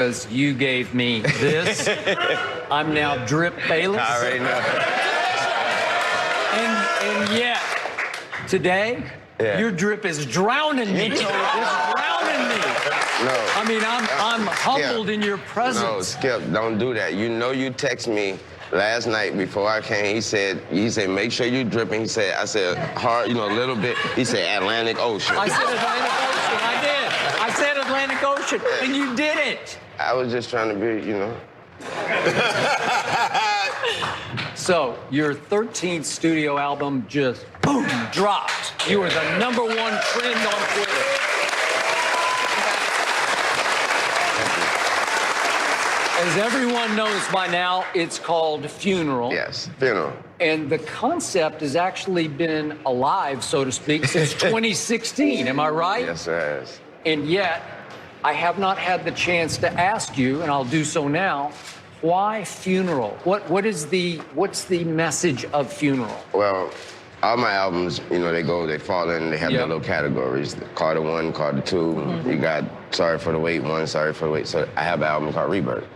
because you gave me this. I'm now Drip Bayless. I already know. And yet, today, your drip is drowning me. It's drowning me. No. I mean, I'm humbled in your presence. No, Skip, don't do that. You know you text me last night before I came. He said, make sure you dripping. I said, hard, a little bit. He said, Atlantic Ocean. I said Atlantic Ocean. I did. I said Atlantic Ocean, and you did it. I was just trying to be, So, your 13th studio album just, boom, dropped. You are the #1 trend on Twitter. As everyone knows by now, it's called Funeral. Yes, Funeral. And the concept has actually been alive, so to speak, since 2016. Am I right? Yes, it has. And yet, I have not had the chance to ask you, and I'll do so now, why Funeral? What's the message of Funeral? Well, all my albums, they fall in, they have their little categories. Carter 1, Carter 2, you got Sorry for the Wait 1, Sorry for the Wait. So I have an album called Rebirth.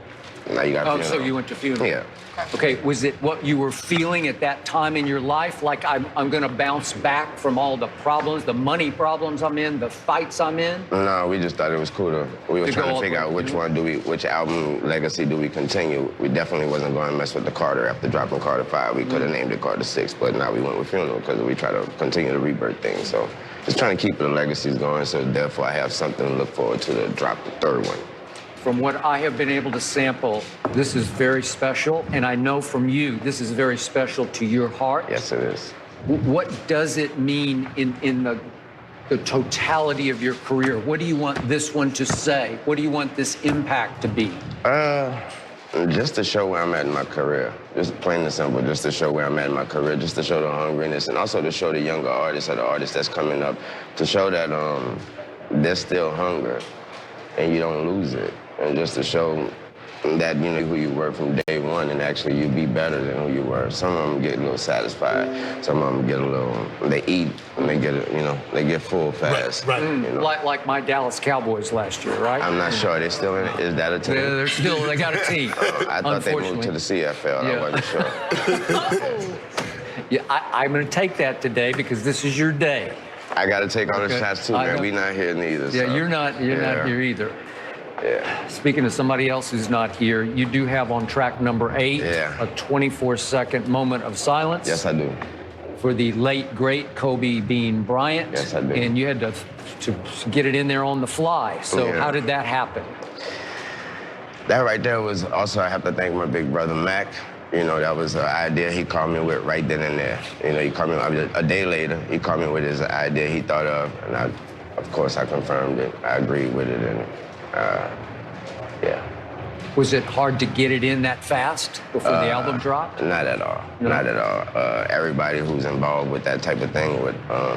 Now you got Funeral. So you went to Funeral. Yeah. Okay, was it what you were feeling at that time in your life? Like, I'm gonna bounce back from all the problems, the money problems I'm in, the fights I'm in? No, we just thought it was cool we were trying to figure out which album legacy do we continue. We definitely wasn't going to mess with the Carter after dropping Carter 5. We could have named it Carter 6, but now we went with Funeral because we try to continue the Rebirth thing. So just trying to keep the legacies going, so therefore I have something to look forward to drop the third one. From what I have been able to sample, this is very special, and I know from you, this is very special to your heart. Yes, it is. What does it mean in the totality of your career? What do you want this one to say? What do you want this impact to be? Just to show where I'm at in my career. Just plain and simple, just to show where I'm at in my career, just to show the hungriness, and also to show the younger artists or the artists that's coming up, to show that there's still hunger and you don't lose it. And just to show that who you were from day one, and actually you be better than who you were. Some of them get a little satisfied. Some of them get a little, they eat and they get, they get full fast. Right. Like my Dallas Cowboys last year, right? I'm not sure. They still in it? Is that a team? They got a team. I thought they moved to the CFL. I wasn't sure. I'm going to take that today because this is your day. I got to take all the shots too, man. We not here neither. Yeah, so. You're not here either. Yeah. Speaking of somebody else who's not here, you do have on track number 8 a 24-second moment of silence. Yes, I do. For the late, great Kobe Bean Bryant. Yes, I do. And you had to get it in there on the fly. So how did that happen? That right there was also, I have to thank my big brother, Mac. That was an idea he called me with right then and there. He called me a day later. He called me with his idea he thought of, and of course, I confirmed it. I agreed with it, and Was it hard to get it in that fast before the album dropped? Not at all. No? Not at all. Everybody who's involved with that type of thing,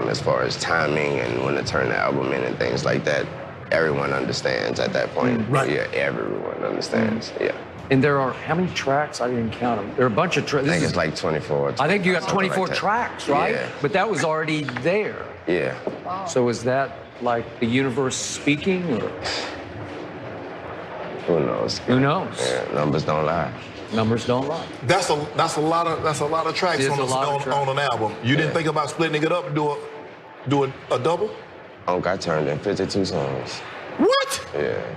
as far as timing and when to turn the album in and things like that, everyone understands at that point. Right. Yeah, everyone understands. Yeah. And there are, how many tracks? I didn't count them. There are a bunch of tracks. I think it's like 24. I think you got 24 tracks, right? Yeah. But that was already there. Yeah. Wow. So is that like the universe speaking, or? Who knows? Who knows? Yeah, numbers don't lie. Numbers don't lie. That's a lot of tracks on an album. You didn't think about splitting it up and do a double? I turned in 52 songs. What? Yeah.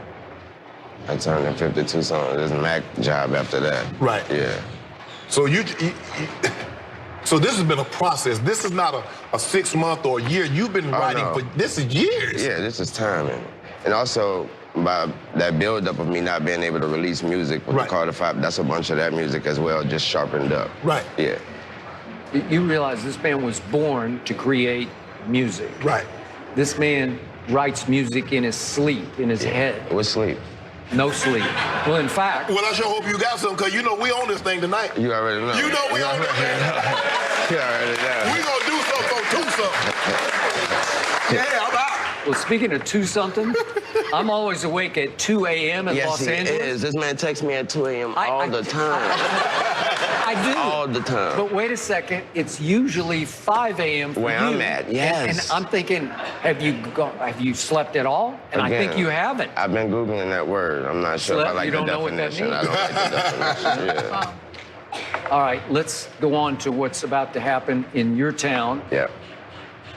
I turned in 52 songs. There's Mac job after that. Right. Yeah. So so this has been a process. This is not a 6 month or a year. You've been writing for this is years. Yeah, this is timing. And also by that buildup of me not being able to release music with the Carter 5, that's a bunch of that music as well, just sharpened up. Right. Yeah. You realize this man was born to create music. Right. This man writes music in his sleep, in his head. With sleep. No sleep. Well, in fact... Well, I sure hope you got some, because we own this thing tonight. You already know. You know we own this thing. You already know. We gonna do something, do something. Yeah, I'm out. Well, speaking of 2-something, I'm always awake at 2 a.m. in Los Angeles. Yes, he is. This man texts me at 2 a.m. all the time. I do. All the time. But wait a second, it's usually 5 a.m. for Where you. I'm at, yes. And I'm thinking, have you slept at all? And Again, I think you haven't. I've been Googling that word. I'm not sure if I like You don't the know what that definition. means? I don't like the definition, yeah. All right, let's go on to what's about to happen in your town Yeah.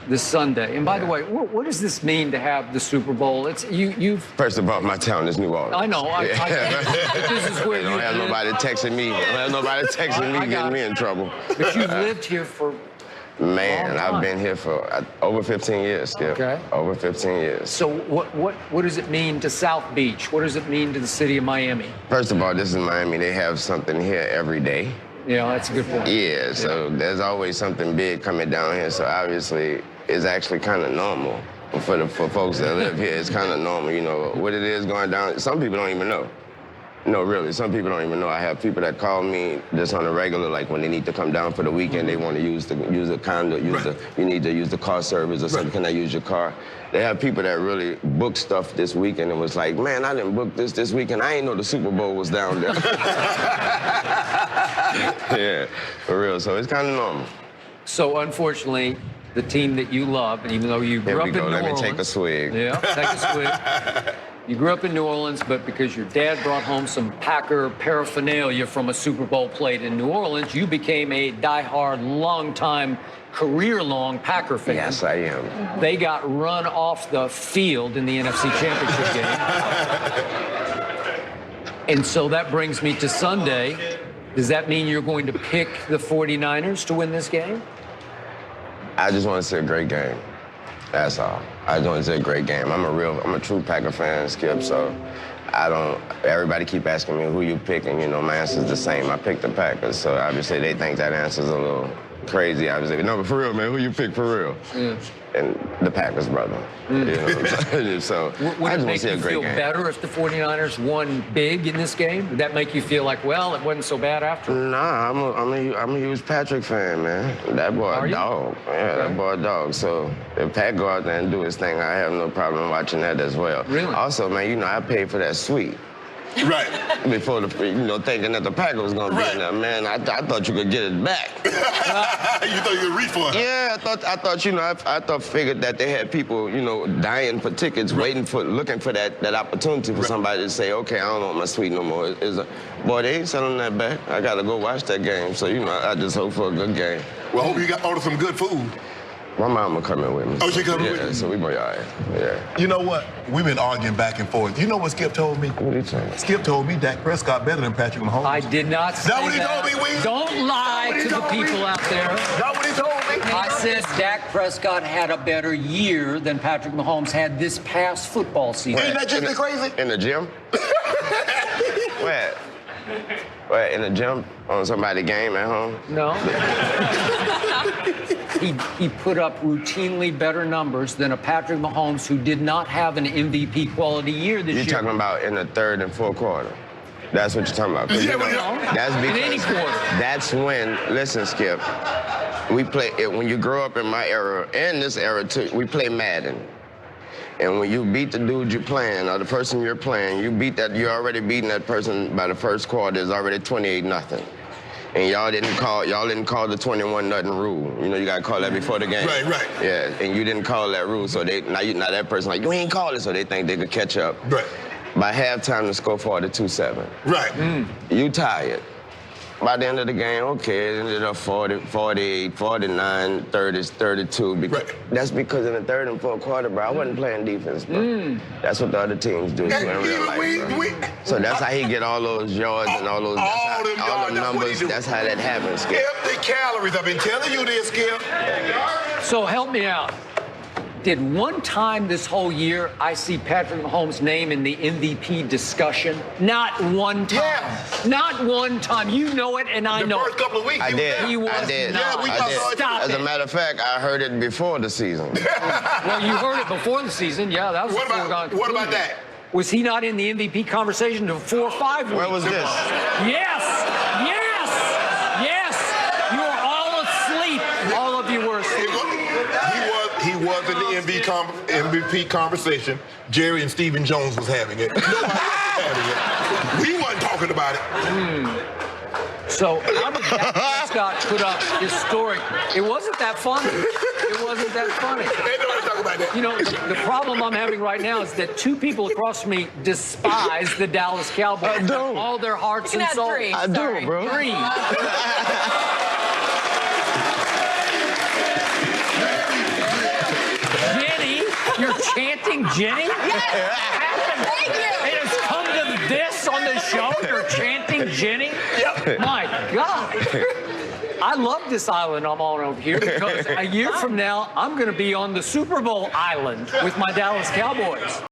this Sunday. And by the way, what does this mean to have the Super Bowl? It's you've. First of all, my town is New Orleans. I know. But this is where I don't have nobody texting me. I don't have nobody texting me, getting me in trouble. But you've lived here for. Man, I've been here for over 15 years, Skip. Okay. Over 15 years. So what does it mean to South Beach? What does it mean to the city of Miami? First of all, this is Miami. They have something here every day. Yeah, that's a good point. Yeah, so there's always something big coming down here. So obviously, it's actually kind of normal for folks that live here. It's kind of normal, you know, what it is going down. Some people don't even know. No, really, some people don't even know. I have people that call me just on a regular, like when they need to come down for the weekend, they want to use the condo, you need to use the car service or something. Can I use your car? They have people that really book stuff this weekend and was like, man, I didn't book this weekend. I ain't know the Super Bowl was down there. Yeah, for real. So it's kind of normal. So unfortunately, the team that you love, and even though you grew up in New Orleans. Let me take a swig. Yeah, take a swig. You grew up in New Orleans, but because your dad brought home some Packer paraphernalia from a Super Bowl plate in New Orleans, you became a diehard, long-time, career-long Packer fan. Yes, I am. They got run off the field in the NFC Championship game. And so that brings me to Sunday. Does that mean you're going to pick the 49ers to win this game? I just want to see a great game. That's all. I just want to see a great game. I'm a true Packer fan, Skip, so everybody keep asking me who you picking, you know, my answer's the same. I picked the Packers, so obviously they think that answer's a little crazy, obviously. No, but for real, man, who you pick for real? Yeah. And the Packers, brother. You know what I'm saying? So Would I it just want make to see you a great feel game. better if the 49ers won big in this game? Would that make you feel like, well, it wasn't so bad after? Nah, I'm a huge Patrick fan, man. That boy a dog. Yeah, that boy a dog. So if Pat go out there and do his thing, I have no problem watching that as well. Really? Also, man, you know, I paid for that suite. Right. Before thinking that the Packer was gonna be in there, man. I thought you could get it back. You thought you could refund? Yeah, I thought figured that they had people, you know, dying for tickets, looking for that opportunity for somebody to say, okay, I don't want my suite no more. Boy, they ain't selling that back. I gotta go watch that game. So, you know, I just hope for a good game. Well, I hope you got order some good food. My mama coming with me. Oh, she coming with you? Yeah, so we gonna be all right. Yeah. You know what? We've been arguing back and forth. You know what Skip told me? What did he say? Skip told me Dak Prescott better than Patrick Mahomes. I did not say That what he that. told me, Weezy? Don't lie to the people out there. That what he told me? I said Dak Prescott had a better year than Patrick Mahomes had this past football season. Ain't that just crazy? In the gym? Where? In the gym? On somebody's game at home? No. He put up routinely better numbers than a Patrick Mahomes who did not have an MVP quality year this year. You're talking about in the third and fourth quarter. That's what you're talking about. Yeah, That's because in any quarter. That's when, listen, Skip, when you grow up in my era and this era too, we play Madden. And when you beat the dude you're playing or the person you're playing, you're already beating that person by the first quarter. It's already 28-0. And y'all didn't call the 21-0 rule. You know, you gotta call that before the game. Right. Yeah, and you didn't call that rule, so now that person like, you ain't call it, so they think they could catch up. Right. By halftime, the score 42-7. Right. You tired. By the end of the game, okay, it ended up 40, 48, 49, 30, 32. Right. That's because in the third and fourth quarter, bro, I wasn't playing defense, bro. That's what the other teams do too in real life, bro. So that's how he get all those yards and all those all the numbers. That's how that happens, Skip. Empty calories. I've been telling you this, Skip. So help me out. Did one time this whole year I see Patrick Mahomes' name in the MVP discussion? Not one time. Yeah. Not one time. You know it, and I know The first couple of weeks, I did. He was I did. not. Yeah, we I got did. Stop As a it. matter of fact, I heard it before the season. Well, you heard it before the season. Yeah, that was What a foregone about conclusion. that? Was he not in the MVP conversation until 4 or 5 weeks? Where was this? Yes! Yes! Yes! You were all asleep. All of you were asleep. He was in the MVP conversation, Jerry and Stephen Jones was having it. Nobody else was having it. We wasn't talking about it. So how did Dak Prescott put up historic? It wasn't that funny. It wasn't that funny. Ain't nobody talking about that. You know, the problem I'm having right now is that two people across from me despise the Dallas Cowboys. I don't. All their hearts You and can souls. have three. I Sorry. do, bro. Three. Jenny, you're chanting Jenny? Yes. Thank you. It has come to this on the show. You're chanting Jenny? Yep. My God. I love this island I'm on over here because a year from now, I'm going to be on the Super Bowl island with my Dallas Cowboys.